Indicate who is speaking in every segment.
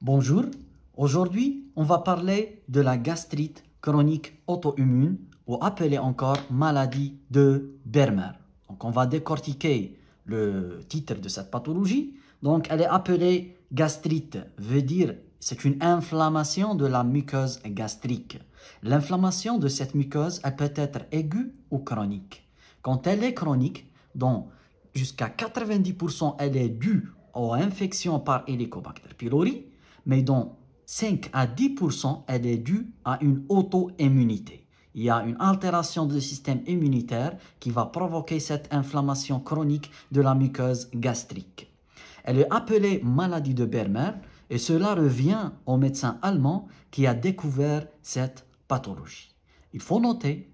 Speaker 1: Bonjour, aujourd'hui on va parler de la gastrite chronique auto-immune ou appelée encore maladie de Bermer. Donc on va décortiquer le titre de cette pathologie. Donc elle est appelée gastrite, veut dire c'est une inflammation de la muqueuse gastrique. L'inflammation de cette muqueuse elle peut être aiguë ou chronique. Quand elle est chronique, donc jusqu'à 90% elle est due aux infections par Helicobacter pylori, mais dans 5 à 10%, elle est due à une auto-immunité. Il y a une altération du système immunitaire qui va provoquer cette inflammation chronique de la muqueuse gastrique. Elle est appelée maladie de Bermer et cela revient au médecin allemand qui a découvert cette pathologie. Il faut noter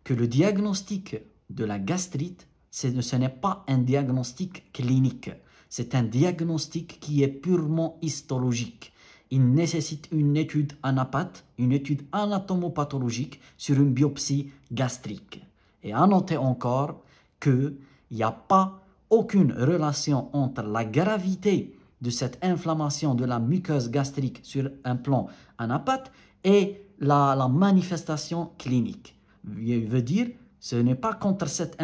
Speaker 1: que le diagnostic de la gastrite, ce n'est pas un diagnostic clinique, c'est un diagnostic qui est purement histologique. Il nécessite une étude anapathe, une étude anatomopathologique sur une biopsie gastrique. Et à noter encore qu'il n'y a pas aucune relation entre la gravité de cette inflammation de la muqueuse gastrique sur un plan anapathe et la manifestation clinique. Il veut dire ce n'est pas quand cette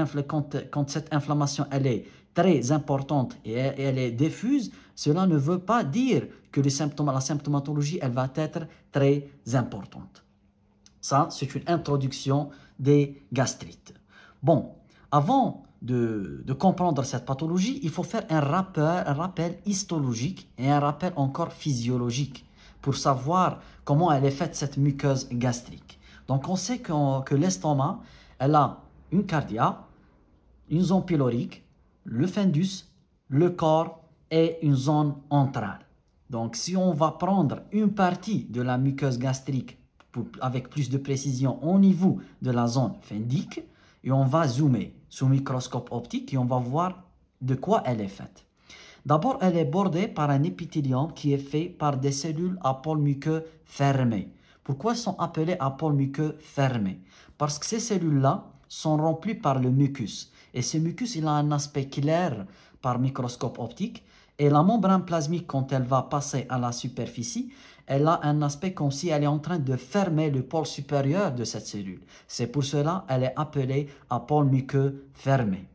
Speaker 1: inflammation elle est très importante et elle est diffuse, cela ne veut pas dire que la symptomatologie elle va être très importante. Ça, c'est une introduction des gastrites. Bon, avant de comprendre cette pathologie, il faut faire un rappel histologique et un rappel encore physiologique pour savoir comment elle est faite cette muqueuse gastrique. Donc on sait que l'estomac, elle a une cardia, une zone pylorique, le fundus, le corps et une zone entrale. Donc si on va prendre une partie de la muqueuse gastrique avec plus de précision au niveau de la zone fundique et on va zoomer sous microscope optique et on va voir de quoi elle est faite. D'abord, elle est bordée par un épithélium qui est fait par des cellules à pôle muqueux fermé. Pourquoi sont appelées à pôle muqueux fermé? Parce que ces cellules-là sont remplies par le mucus. Et ce mucus, il a un aspect clair par microscope optique. Et la membrane plasmique, quand elle va passer à la superficie, elle a un aspect comme si elle est en train de fermer le pôle supérieur de cette cellule. C'est pour cela qu'elle est appelée à pôle muqueux fermé.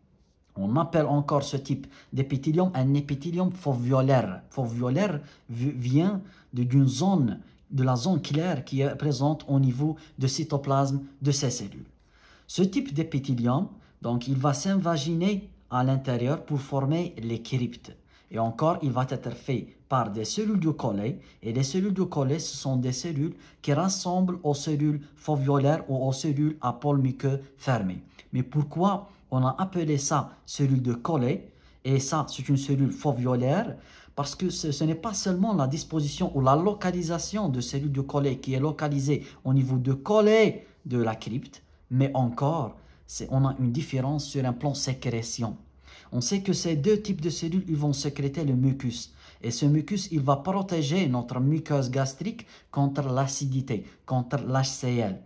Speaker 1: On appelle encore ce type d'épithélium un épithélium foveolaire. Foveolaire vient d'une zone, de la zone claire qui est présente au niveau du cytoplasme de ces cellules. Ce type d'épithélium, donc, il va s'invaginer à l'intérieur pour former les cryptes. Et encore, il va être fait par des cellules de Collet. Et les cellules de Collet, ce sont des cellules qui rassemblent aux cellules foveolaires ou aux cellules à pôle muqueux fermé. Mais pourquoi on a appelé ça cellule de Collet et ça, c'est une cellule foveolaire? Parce que ce n'est pas seulement la disposition ou la localisation de cellules de Collet qui est localisée au niveau de Collet de la crypte, mais encore, on a une différence sur un plan sécrétion. On sait que ces deux types de cellules ils vont sécréter le mucus. Et ce mucus, il va protéger notre muqueuse gastrique contre l'acidité, contre l'HCl.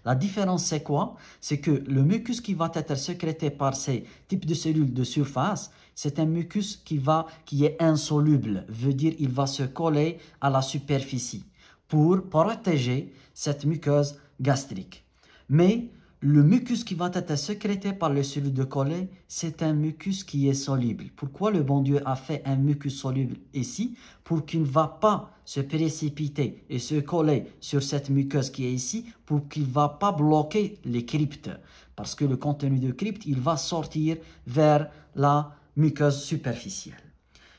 Speaker 1: La différence, c'est quoi? C'est que le mucus qui va être sécrété par ces types de cellules de surface, c'est un mucus qui est insoluble, veut dire il va se coller à la superficie pour protéger cette muqueuse gastrique. Mais le mucus qui va être sécrété par les cellules de Collet, c'est un mucus qui est soluble. Pourquoi le bon Dieu a fait un mucus soluble ici? Pour qu'il ne va pas se précipiter et se coller sur cette muqueuse qui est ici, pour qu'il ne va pas bloquer les cryptes. Parce que le contenu de crypte, il va sortir vers la muqueuse superficielle.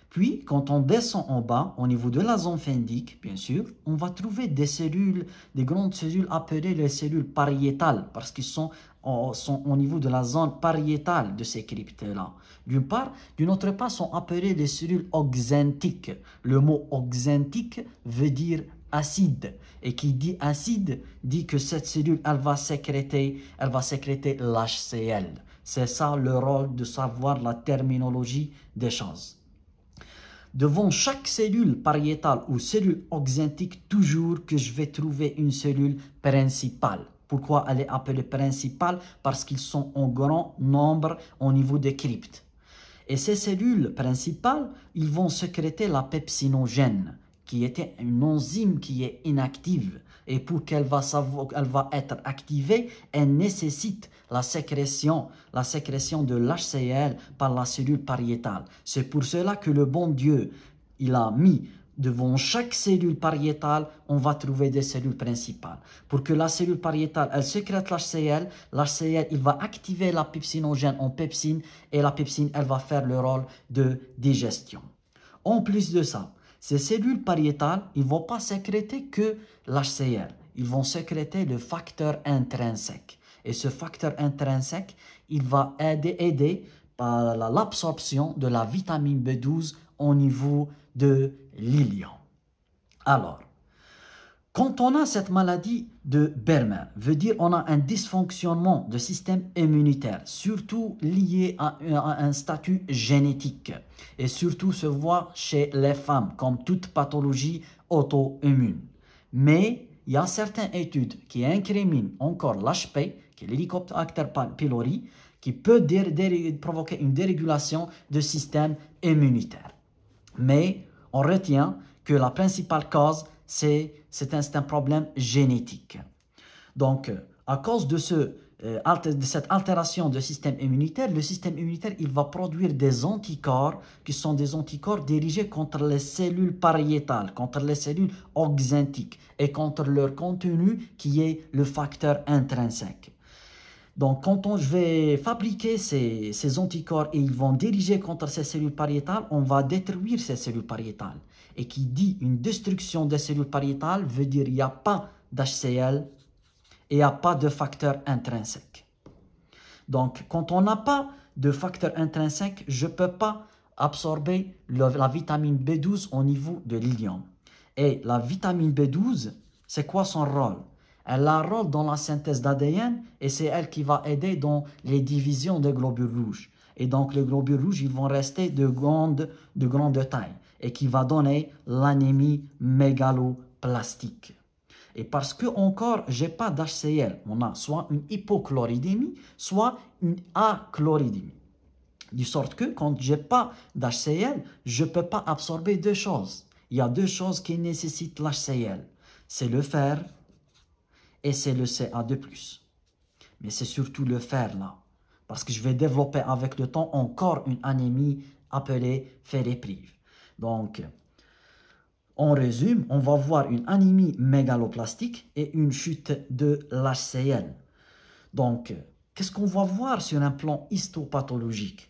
Speaker 1: Puis, quand on descend en bas, au niveau de la zone fundique, bien sûr, on va trouver des cellules, des grandes cellules appelées les cellules pariétales, parce qu'ils sont au niveau de la zone pariétale de ces cryptes-là. D'une part, d'une autre part, sont appelées les cellules oxyntiques. Le mot oxyntique veut dire acide. Et qui dit acide, dit que cette cellule, elle va sécréter l'HCl. C'est ça le rôle de savoir la terminologie des choses. Devant chaque cellule pariétale ou cellule oxyntique, toujours que je vais trouver une cellule principale. Pourquoi elle est appelée principale? Parce qu'ils sont en grand nombre au niveau des cryptes. Et ces cellules principales, ils vont sécréter la pepsinogène, qui était une enzyme qui est inactive. Et pour qu'elle elle va être activée, elle nécessite la sécrétion de l'HCl par la cellule pariétale. C'est pour cela que le bon Dieu, il a mis devant chaque cellule pariétale, on va trouver des cellules principales. Pour que la cellule pariétale, elle sécrète l'HCl, l'HCl, il va activer la pepsinogène en pepsine et la pepsine, elle va faire le rôle de digestion. En plus de ça, ces cellules pariétales, ils ne vont pas sécréter que l'HCl. Ils vont sécréter le facteur intrinsèque. Et ce facteur intrinsèque, il va aider par l'absorption de la vitamine B12 au niveau de l'ilion. Alors, quand on a cette maladie de Bermer, veut dire on a un dysfonctionnement du système immunitaire, surtout lié à un statut génétique, et surtout se voit chez les femmes, comme toute pathologie auto-immune. Mais il y a certaines études qui incriminent encore l'HP, qui est l'Helicobacter pylori, qui peut provoquer une dérégulation du système immunitaire. Mais on retient que la principale cause, c'est un problème génétique. Donc, à cause de cette altération du système immunitaire, le système immunitaire, il va produire des anticorps qui sont des anticorps dirigés contre les cellules pariétales, contre les cellules auxentiques et contre leur contenu qui est le facteur intrinsèque. Donc, quand je vais fabriquer ces anticorps et ils vont diriger contre ces cellules pariétales, on va détruire ces cellules pariétales. Et qui dit une destruction des cellules pariétales veut dire qu'il n'y a pas d'HCl et il n'y a pas de facteur intrinsèque. Donc, quand on n'a pas de facteur intrinsèque, je ne peux pas absorber la vitamine B12 au niveau de l'ilium. Et la vitamine B12, c'est quoi son rôle? Elle a un rôle dans la synthèse d'ADN et c'est elle qui va aider dans les divisions des globules rouges. Et donc les globules rouges, ils vont rester de grande taille et qui va donner l'anémie mégaloplastique. Et parce que encore, je n'ai pas d'HCl, on a soit une hypochloridémie, soit une achloridémie. De sorte que quand je n'ai pas d'HCl, je ne peux pas absorber deux choses. Il y a deux choses qui nécessitent l'HCl. C'est le fer et c'est le Ca2+. Mais c'est surtout le fer là. Parce que je vais développer avec le temps encore une anémie appelée ferriprive. Donc, en résume, on va voir une anémie mégaloplastique et une chute de l'HCl. Donc, qu'est-ce qu'on va voir sur un plan histopathologique?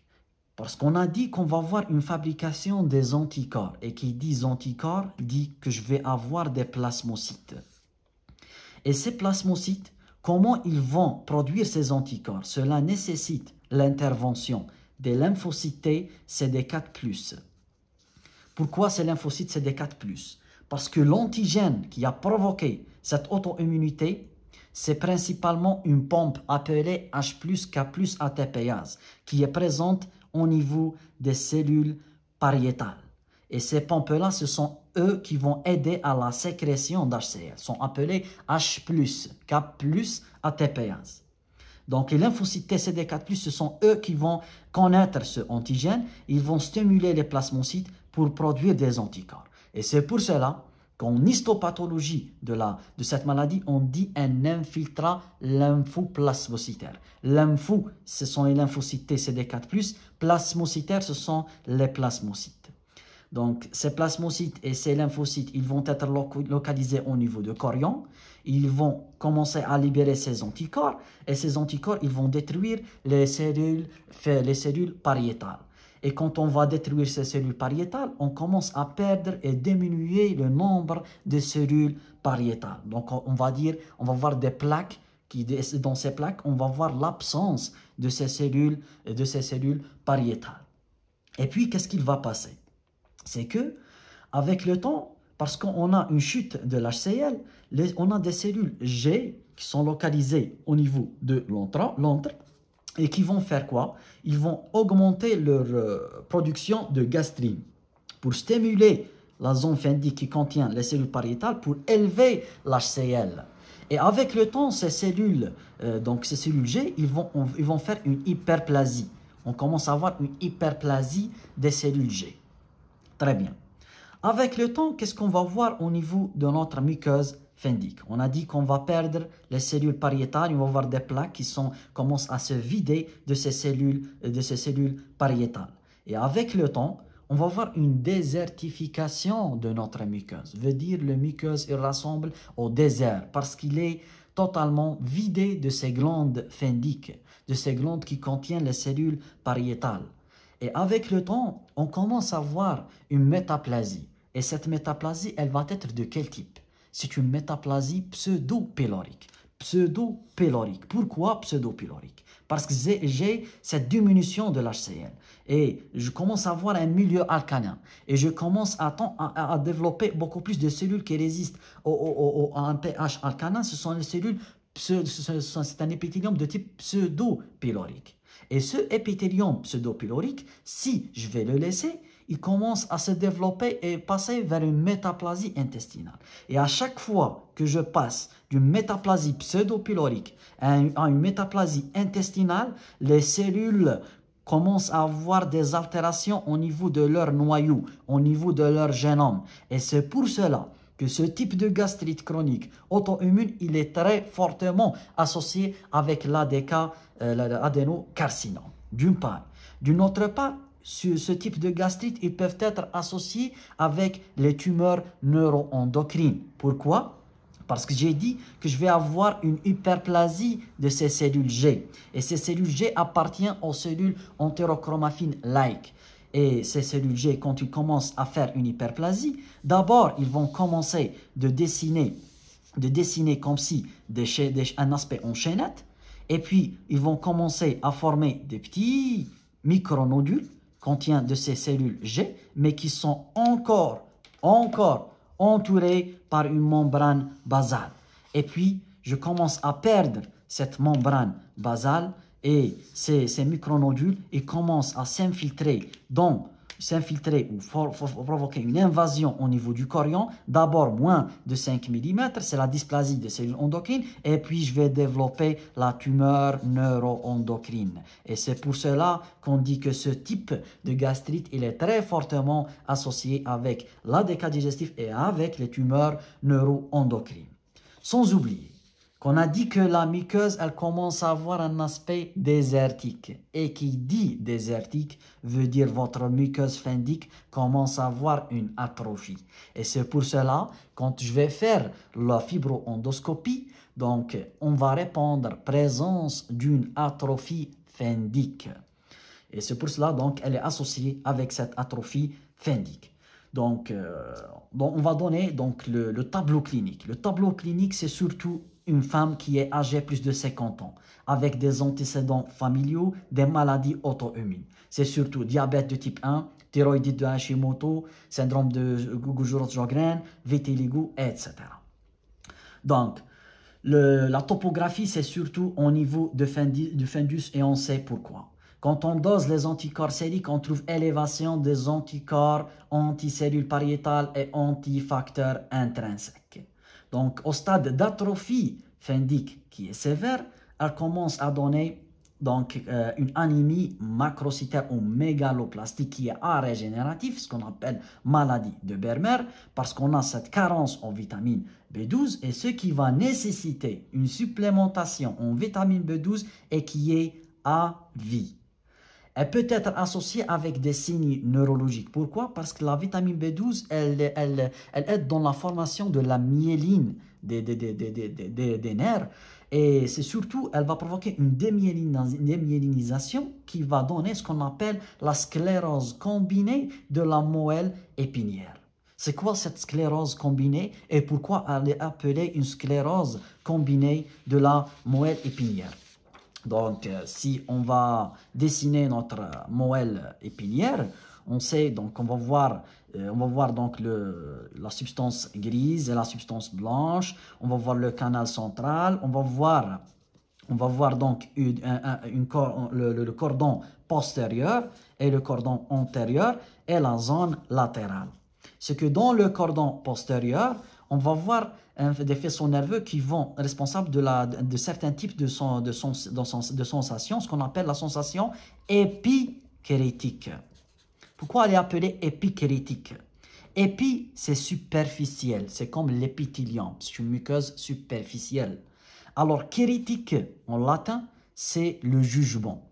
Speaker 1: Parce qu'on a dit qu'on va voir une fabrication des anticorps. Et qui dit anticorps dit que je vais avoir des plasmocytes. Et ces plasmocytes, comment ils vont produire ces anticorps? Cela nécessite l'intervention des lymphocytes CD4+. Pourquoi ces lymphocytes CD4+? Parce que l'antigène qui a provoqué cette auto-immunité, c'est principalement une pompe appelée H+K+ ATPase qui est présente au niveau des cellules pariétales. Et ces pompes-là, ce sont eux qui vont aider à la sécrétion d'HCl. Sont appelés H+, K+, ATPase. Donc les lymphocytes CD4+, ce sont eux qui vont connaître ce antigène. Ils vont stimuler les plasmocytes pour produire des anticorps. Et c'est pour cela qu'en histopathologie de cette maladie, on dit un infiltrat lymphoplasmocytaire. Lympho, ce sont les lymphocytes CD4+, plasmocytaires, ce sont les plasmocytes. Donc, ces plasmocytes et ces lymphocytes, ils vont être localisés au niveau de chorion. Ils vont commencer à libérer ces anticorps. Et ces anticorps, ils vont détruire les cellules pariétales. Et quand on va détruire ces cellules pariétales, on commence à perdre et diminuer le nombre de cellules pariétales. Donc, on va voir des plaques. Dans ces plaques, on va voir l'absence de ces cellules pariétales. Et puis, qu'est-ce qu'il va passer? C'est que, avec le temps, parce qu'on a une chute de l'HCl, on a des cellules G qui sont localisées au niveau de l'antre et qui vont faire quoi? Ils vont augmenter leur production de gastrine pour stimuler la zone phénique qui contient les cellules pariétales pour élever l'HCl. Et avec le temps, ces cellules G, ils vont faire une hyperplasie. On commence à avoir une hyperplasie des cellules G. Très bien. Avec le temps, qu'est-ce qu'on va voir au niveau de notre muqueuse phendique? On a dit qu'on va perdre les cellules pariétales, on va voir des plaques qui commencent à se vider de ces cellules pariétales. Et avec le temps, on va voir une désertification de notre muqueuse. Veut dire le muqueuse il ressemble au désert parce qu'il est totalement vidé de ces glandes phendiques, de ces glandes qui contiennent les cellules pariétales. Et avec le temps, on commence à voir une métaplasie. Et cette métaplasie, elle va être de quel type? C'est une métaplasie pseudo-pylorique. Pseudo-pylorique. Pourquoi pseudo-pylorique? Parce que j'ai cette diminution de l'HCl. Et je commence à avoir un milieu alcalin. Et je commence à développer beaucoup plus de cellules qui résistent à un pH alcalin. Ce sont les cellules, c'est un épithélium de type pseudo-pylorique. Et ce épithélium pseudo-pylorique, si je vais le laisser, il commence à se développer et passer vers une métaplasie intestinale. Et à chaque fois que je passe d'une métaplasie pseudo-pylorique à une métaplasie intestinale, les cellules commencent à avoir des altérations au niveau de leur noyau, au niveau de leur génome. Et c'est pour cela que ce type de gastrite chronique auto-immune, il est très fortement associé avec l'ADK, l'adénocarcinome, d'une part. D'une autre part, ce type de gastrite, ils peuvent être associés avec les tumeurs neuroendocrines. Pourquoi? Parce que j'ai dit que je vais avoir une hyperplasie de ces cellules G. Et ces cellules G appartiennent aux cellules entérochromaffines-like. Et ces cellules G, quand ils commencent à faire une hyperplasie, d'abord, ils vont commencer de dessiner comme si un aspect en chaînette. Et puis, ils vont commencer à former des petits micronodules contiennent de ces cellules G, mais qui sont encore entourés par une membrane basale. Et puis, je commence à perdre cette membrane basale et ces micronodules, ils commencent à s'infiltrer ou provoquer une invasion au niveau du chorion. D'abord, moins de 5 mm, c'est la dysplasie des cellules endocrines, et puis je vais développer la tumeur neuroendocrine. Et c'est pour cela qu'on dit que ce type de gastrite, il est très fortement associé avec l'ADK digestif et avec les tumeurs neuroendocrines. Sans oublier qu'on a dit que la muqueuse, elle commence à avoir un aspect désertique. Et qui dit désertique veut dire votre muqueuse phendique commence à avoir une atrophie. Et c'est pour cela, quand je vais faire la fibroendoscopie, donc on va répondre présence d'une atrophie phendique. Et c'est pour cela, donc, elle est associée avec cette atrophie phendique. Donc, on va donner donc, le tableau clinique. Le tableau clinique, c'est surtout une femme qui est âgée plus de 50 ans, avec des antécédents familiaux, des maladies auto-immunes. C'est surtout diabète de type 1, thyroïdite de Hashimoto, syndrome de Sjogren, vitiligo, etc. Donc, la topographie, c'est surtout au niveau du fundus et on sait pourquoi. Quand on dose les anticorps sériques, on trouve élévation des anticorps anticellules pariétales et antifacteurs intrinsèques. Donc, au stade d'atrophie phendique qui est sévère, elle commence à donner donc, une anémie macrocytaire ou mégaloplastique qui est arégénérative, ce qu'on appelle maladie de Bermer, parce qu'on a cette carence en vitamine B12 et ce qui va nécessiter une supplémentation en vitamine B12 et qui est à vie. Elle peut être associée avec des signes neurologiques. Pourquoi? Parce que la vitamine B12, elle aide dans la formation de la myéline des nerfs. Et c'est surtout, elle va provoquer une démyélinisation qui va donner ce qu'on appelle la sclérose combinée de la moelle épinière. C'est quoi cette sclérose combinée et pourquoi elle est appelée une sclérose combinée de la moelle épinière? Donc, si on va dessiner notre moelle épinière, on sait donc on va voir donc la substance grise et la substance blanche. On va voir le canal central. On va voir donc le cordon postérieur et le cordon antérieur et la zone latérale. C'est que dans le cordon postérieur, on va voir des faisceaux nerveux qui vont être responsables de certains types de sensations, ce qu'on appelle la sensation épikérétique. Pourquoi elle est appelée épikérétique? Épi, c'est superficiel, c'est comme l'épithélium, c'est une muqueuse superficielle. Alors, kérétique, en latin, c'est le jugement.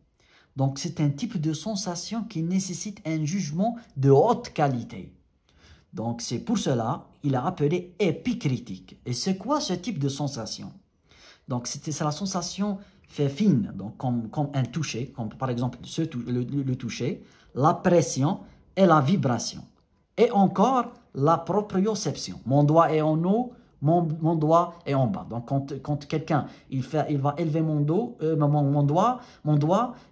Speaker 1: Donc, c'est un type de sensation qui nécessite un jugement de haute qualité. Donc, c'est pour cela qu'il a appelé épicritique. Et c'est quoi ce type de sensation? Donc, c'est la sensation fait fine, donc comme un toucher, comme par exemple le toucher, la pression et la vibration. Et encore, la proprioception. Mon doigt est en haut, mon doigt est en bas. Donc, quand quelqu'un il va élever mon doigt,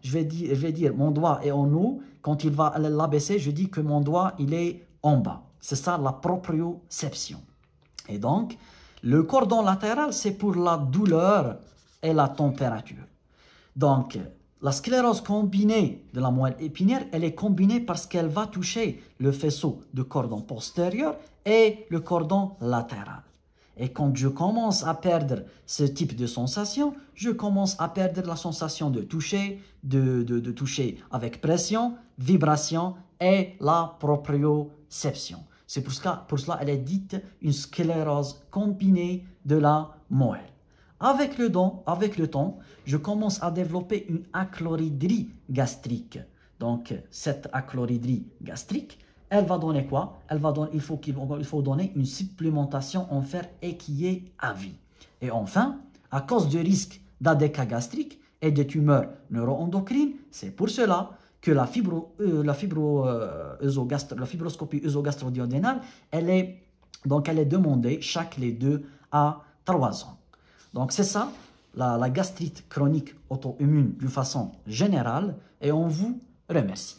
Speaker 1: je vais dire mon doigt est en haut. Quand il va l'abaisser, je dis que mon doigt il est en bas. C'est ça la proprioception. Et donc, le cordon latéral, c'est pour la douleur et la température. Donc, la sclérose combinée de la moelle épinière, elle est combinée parce qu'elle va toucher le faisceau de cordon postérieur et le cordon latéral. Et quand je commence à perdre ce type de sensation, je commence à perdre la sensation de toucher, de toucher avec pression, vibration et la proprioception. C'est pour cela elle est dite une sclérose combinée de la moelle. Avec le temps, je commence à développer une achloridrie gastrique. Donc, cette achloridrie gastrique, elle va donner quoi? Il faut donner une supplémentation en fer et qui est à vie. Et enfin, à cause du risque d'ADK et de tumeurs neuroendocrines, c'est pour cela que la fibroscopie œsogastro-duodénale, elle est demandée chaque les 2 à 3 ans. Donc c'est ça, la gastrite chronique auto-immune d'une façon générale, et on vous remercie.